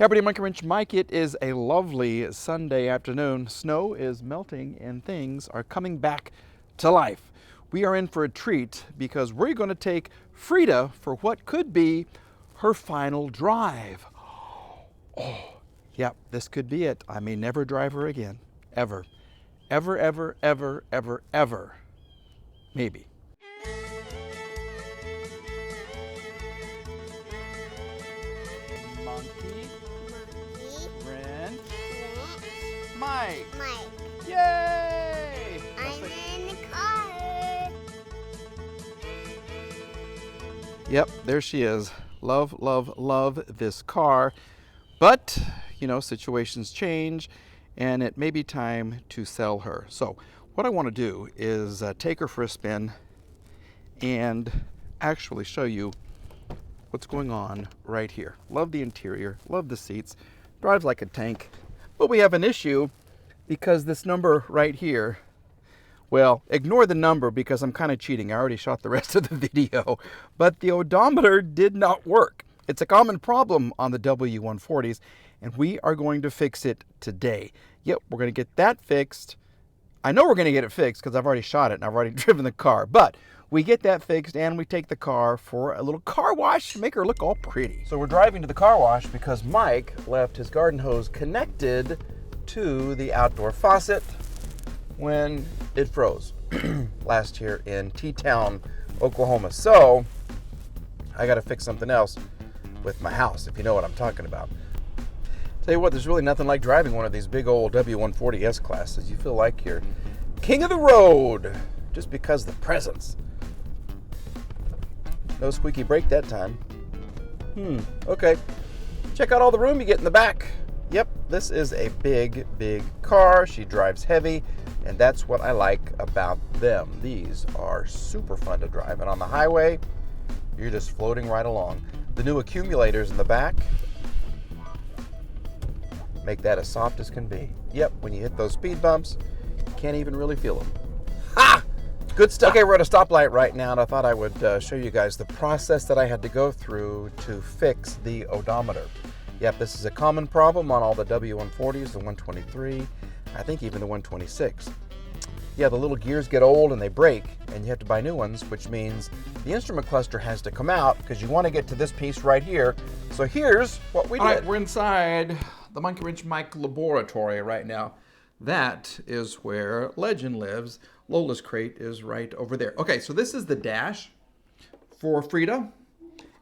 Hey everybody, Monkey Wrench Mike. It is a lovely Sunday afternoon. Snow is melting and things are coming back to life. We are in for a treat because we're going to take Freeda for what could be her final drive. Oh, yep, this could be it. I may never drive her again. Ever. Ever, ever, ever, ever, ever. Maybe. Monkey. Wrench. Mike. Yay! I'm in the car. Yep, there she is. Love, love, love this car. But, you know, situations change and it may be time to sell her. So what I want to do is take her for a spin and actually show you what's going on right here. Love the interior, love the seats, drives like a tank. But we have an issue because this number right here, well, ignore the number because I'm kind of cheating. I already shot the rest of the video. But the odometer did not work. It's a common problem on the W140s, and we are going to fix it today. Yep, we're going to get that fixed. I know we're going to get it fixed because I've already shot it and I've already driven the car. But we get that fixed and we take the car for a little car wash to make her look all pretty. So we're driving to the car wash because Mike left his garden hose connected to the outdoor faucet when it froze last year in T-Town, Oklahoma. So I got to fix something else with my house, if you know what I'm talking about. Tell you what, there's really nothing like driving one of these big old W140 S-classes. You feel like you're king of the road just because of the presence. No squeaky brake that time. Okay. Check out all the room you get in the back. Yep, this is a big, big car. She drives heavy, and that's what I like about them. These are super fun to drive, and on the highway, you're just floating right along. The new accumulators in the back make that as soft as can be. Yep, when you hit those speed bumps, you can't even really feel them. Ha! Good stuff. Okay, we're at a stoplight right now, and I thought I would show you guys the process that I had to go through to fix the odometer. Yep, this is a common problem on all the W140s, the 123, I think even the 126. Yeah, the little gears get old and they break, and you have to buy new ones, which means the instrument cluster has to come out because you want to get to this piece right here. So here's what we did. All right, we're inside the Monkey Wrench Mike laboratory right now. That is where Legend lives. Lola's crate is right over there. Okay, so this is the dash for Freeda.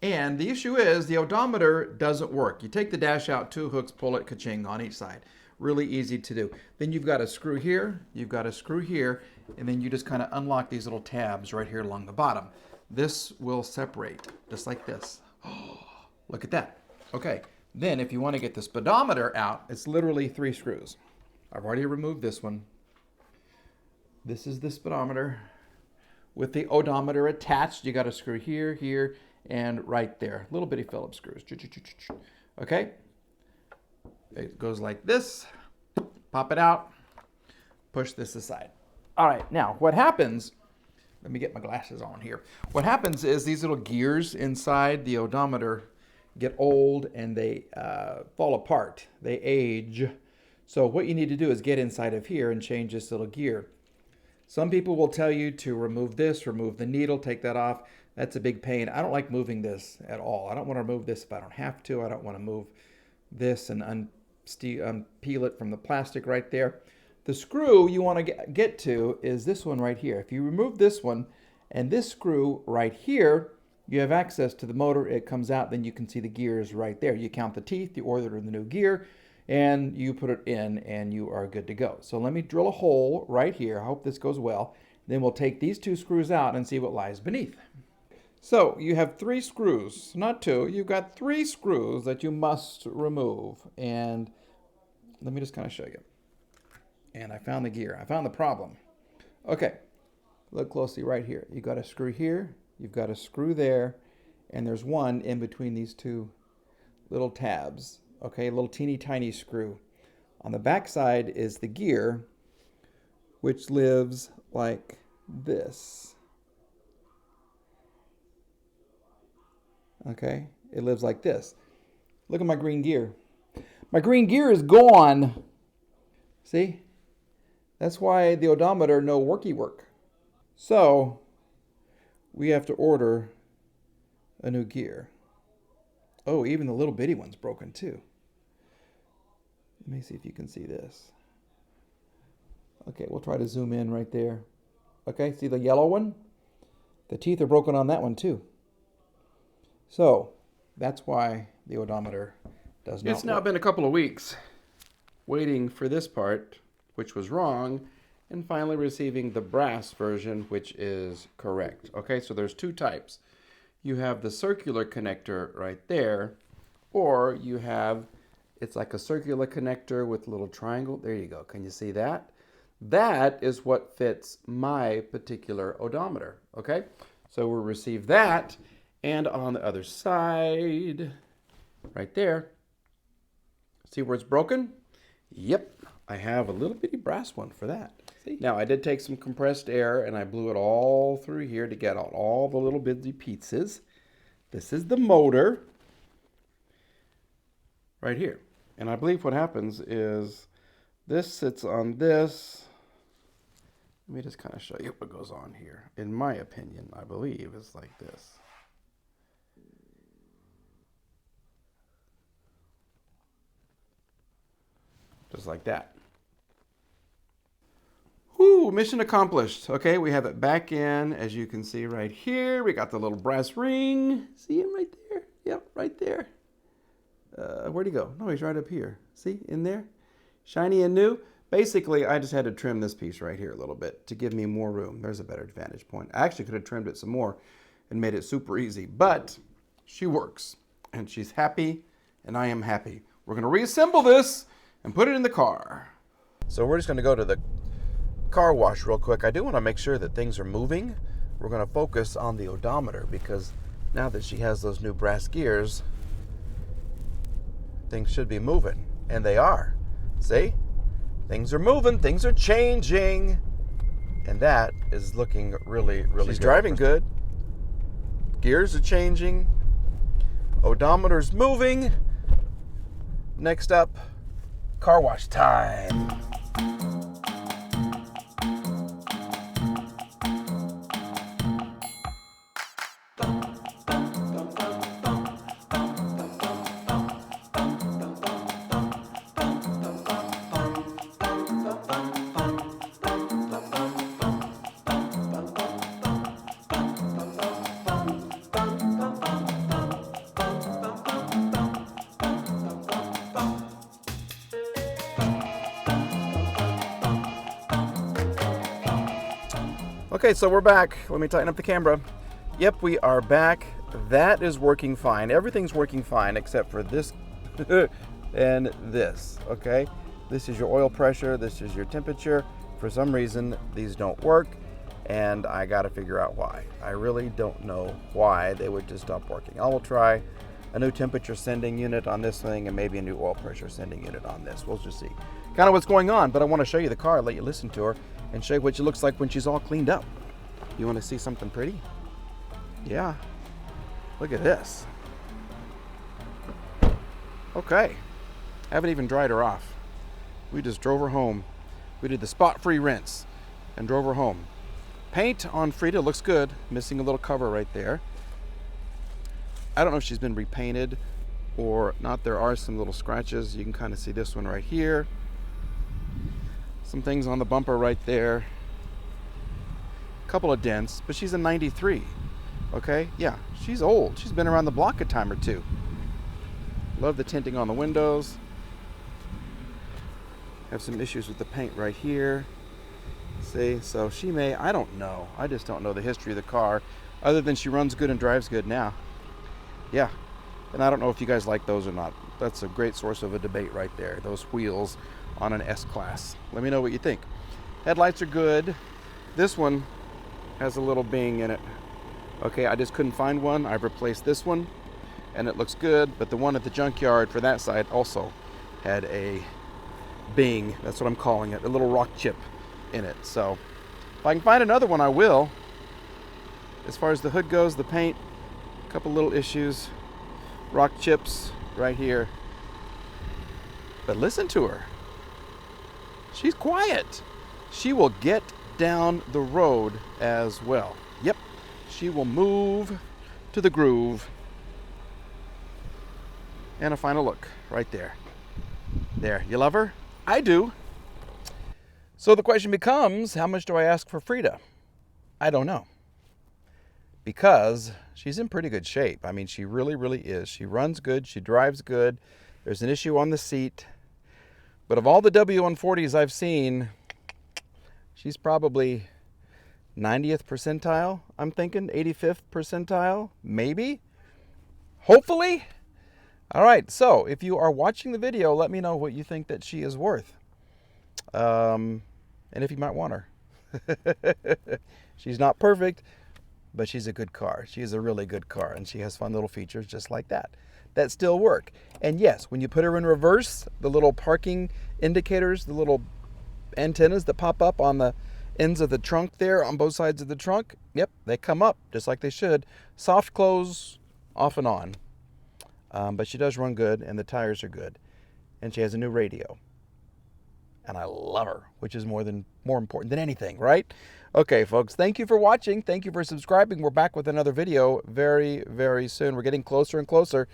And the issue is the odometer doesn't work. You take the dash out, two hooks, pull it, ka-ching, on each side. Really easy to do. Then you've got a screw here, you've got a screw here, and then you just kind of unlock these little tabs right here along the bottom. This will separate, just like this. Oh, look at that. Okay, then if you want to get the speedometer out, it's literally 3 screws. I've already removed this one. This is the speedometer with the odometer attached. You got a screw here, here, and right there. Little bitty Phillips screws. Okay? It goes like this. Pop it out. Push this aside. All right, now what happens, let me get my glasses on here. What happens is these little gears inside the odometer get old and they fall apart. They age. So what you need to do is get inside of here and change this little gear. Some people will tell you to remove this, remove the needle, take that off. That's a big pain. I don't like moving this at all. I don't want to remove this if I don't have to. I don't want to move this and unpeel it from the plastic right there. The screw you want to get to is this one right here. If you remove this one and this screw right here, you have access to the motor. It comes out, then you can see the gears right there. You count the teeth, you order the new gear, and you put it in and you are good to go. So let me drill a hole right here. I hope this goes well. Then we'll take these 2 screws out and see what lies beneath. So you have 3 screws, not 2. You've got 3 screws that you must remove. And let me just kind of show you. And I found the gear. I found the problem. Okay, look closely right here. You've got a screw here. You've got a screw there. And there's one in between these 2 little tabs. Okay, a little teeny tiny screw. On the back side is the gear, which lives like this. Okay, it lives like this. Look at my green gear. My green gear is gone. See? That's why the odometer no worky work. So we have to order a new gear. Oh, even the little bitty one's broken too. Let me see if you can see this. Okay, we'll try to zoom in right there. Okay, see the yellow one? The teeth are broken on that one too. So that's why the odometer does not work. It's now been a couple of weeks waiting for this part, which was wrong, and finally receiving the brass version, which is correct. Okay, so there's two types. You have the circular connector right there, or you have, it's like a circular connector with a little triangle. There you go. Can you see that? That is what fits my particular odometer. Okay, so we'll receive that, and on the other side, right there, see where it's broken? Yep, I have a little bitty brass one for that. See? Now, I did take some compressed air and I blew it all through here to get out all the little bitty pieces. This is the motor right here. And I believe what happens is this sits on this. Let me just kind of show you what goes on here. In my opinion, I believe it's like this. Just like that. Whew, mission accomplished. Okay, we have it back in, as you can see right here. We got the little brass ring. See him right there? Yep, right there. Where'd he go? No, he's right up here. See, in there? Shiny and new. Basically, I just had to trim this piece right here a little bit to give me more room. There's a better vantage point. I actually could have trimmed it some more and made it super easy, but she works, and she's happy, and I am happy. We're going to reassemble this and put it in the car. So we're just going to go to the car wash real quick. I do want to make sure that things are moving. We're going to focus on the odometer because now that she has those new brass gears, things should be moving, and they are. See? Things are moving, things are changing, and that is looking really, really good. She's driving good. Gears are changing. Odometer's moving. Next up, car wash time. Okay, so we're back. Let me tighten up the camera. Yep, we are back. That is working fine. Everything's working fine except for this and this, okay? This is your oil pressure. This is your temperature. For some reason, these don't work, and I got to figure out why. I really don't know why they would just stop working. I will try a new temperature sending unit on this thing and maybe a new oil pressure sending unit on this. We'll just see kind of what's going on, but I want to show you the car, let you listen to her, and show you what she looks like when she's all cleaned up. You want to see something pretty? Yeah. Look at this. Okay. Haven't even dried her off. We just drove her home. We did the spot-free rinse and drove her home. Paint on Freeda looks good. Missing a little cover right there. I don't know if she's been repainted or not. There are some little scratches. You can kind of see this one right here. Some things on the bumper right there. A couple of dents, but she's a 93. Okay, yeah, she's old. She's been around the block a time or two. Love the tinting on the windows. Have some issues with the paint right here. See, so she may, I don't know. I just don't know the history of the car, other than she runs good and drives good now. Yeah, and I don't know if you guys like those or not. That's a great source of a debate right there. Those wheels on an S-Class. Let me know what you think. Headlights are good. This one has a little bing in it. Okay, I just couldn't find one. I've replaced this one, and it looks good, but the one at the junkyard for that side also had a bing. That's what I'm calling it, a little rock chip in it. So if I can find another one, I will. As far as the hood goes, the paint, a couple little issues. Rock chips right here. But listen to her. She's quiet. She will get down the road as well. Yep, she will move to the groove. And a final look right there. There, you love her? I do. So the question becomes, how much do I ask for Freeda? I don't know. Because she's in pretty good shape. I mean, she really, really is. She runs good. She drives good. There's an issue on the seat. But of all the W140s I've seen, she's probably 90th percentile, I'm thinking. 85th percentile, maybe. Hopefully. All right, so if you are watching the video, let me know what you think that she is worth. And if you might want her. She's not perfect, but she's a good car. She's a really good car, and she has fun little features just like that still work. And yes, when you put her in reverse, the little parking indicators, the little antennas that pop up on the ends of the trunk there on both sides of the trunk, yep, they come up just like they should. Soft close, off and on. But she does run good, and the tires are good. And she has a new radio. And I love her, which is more important than anything, right? Okay, folks, thank you for watching. Thank you for subscribing. We're back with another video very, very soon. We're getting closer and closer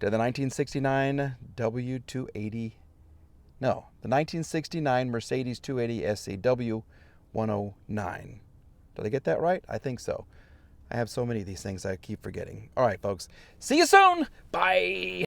to the 1969 W280. No, the 1969 Mercedes 280 SC W109. Did I get that right? I think so. I have so many of these things I keep forgetting. All right, folks. See you soon. Bye.